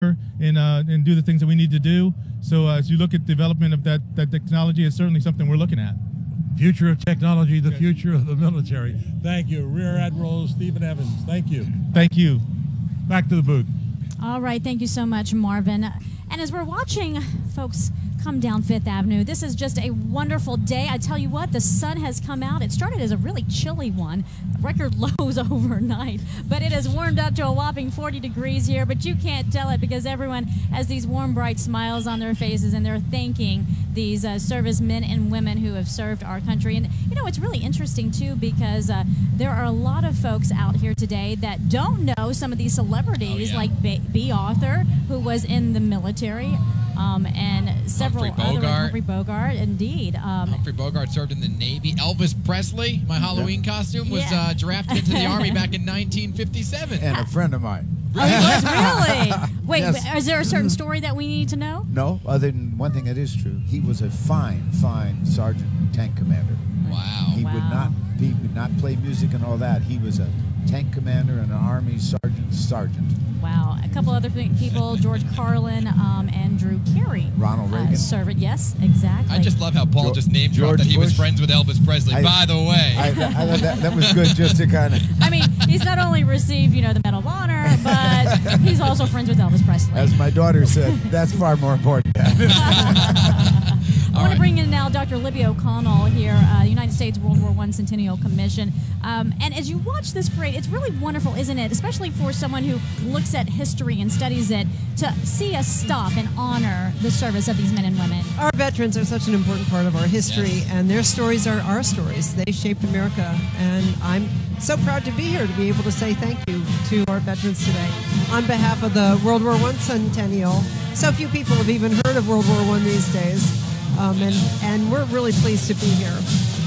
and do the things that we need to do. So as you look at development of that technology, it's certainly something we're looking at. Future of technology, the future of the military. Thank you, Rear Admiral Stephen Evans. Thank you. Thank you. Back to the booth. All right, thank you so much, Marvin. And as we're watching folks come down Fifth Avenue, this is just a wonderful day. I tell you what, the sun has come out. It started as a really chilly one, record lows overnight, but it has warmed up to a whopping 40 degrees here, but you can't tell it because everyone has these warm, bright smiles on their faces, and they're thanking these servicemen and women who have served our country. And, you know, it's really interesting, too, because there are a lot of folks out here today that don't know some of these celebrities, like B. Arthur, who was in the military, and several Humphrey Bogart, indeed. Humphrey Bogart served in the Navy. Elvis Presley, my Halloween costume, was drafted into the Army back in 1957. And a friend of mine. Oh, he was really? Wait, Yes. is there a certain story that we need to know? No, other than one thing that is true. He was a fine sergeant tank commander. Wow. He would not play music and all that. He was a tank commander and an Army sergeant. Wow. A couple other people, George Carlin and Drew Carey. Ronald Reagan. Yes, exactly. I just love how Paul just name dropped that he was friends with Elvis Presley. By the way. I thought that was good just to kind of... I mean, he's not only received, you know, the Medal of Honor, but he's also friends with Elvis Presley. As my daughter said, that's far more important. I want to bring in now Dr. Libby O'Connell here, United States World War I Centennial Commission. And as you watch this parade, it's really wonderful, isn't it? Especially for someone who looks at history and studies it, to see us stop and honor the service of these men and women. Our veterans are such an important part of our history, and their stories are our stories. They shaped America, and I'm so proud to be here to be able to say thank you to our veterans today. On behalf of the World War I Centennial, so few people have even heard of World War I these days. And we're really pleased to be here.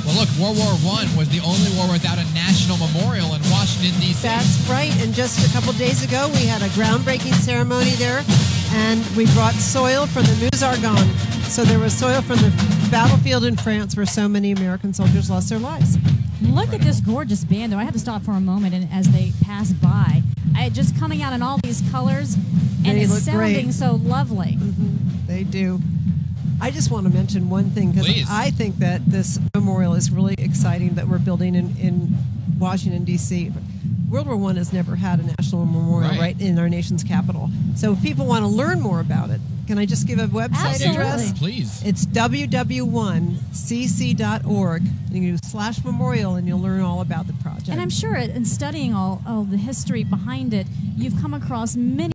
Well, look, World War I was the only war without a national memorial in Washington, D.C. That's right. And just a couple days ago, we had a groundbreaking ceremony there, and we brought soil from the Meuse Argonne. So there was soil from the battlefield in France where so many American soldiers lost their lives. Look at this gorgeous band, though. I have to stop for a moment and as they pass by. Just coming out in all these colors, and it's sounding great. So lovely. They do. I just want to mention one thing, because I think that this memorial is really exciting that we're building in Washington, D.C. World War I has never had a national memorial right in our nation's capital. So if people want to learn more about it, can I just give a website address? Please. It's www.1cc.org. You can do /memorial, and you'll learn all about the project. And I'm sure in studying all the history behind it, you've come across many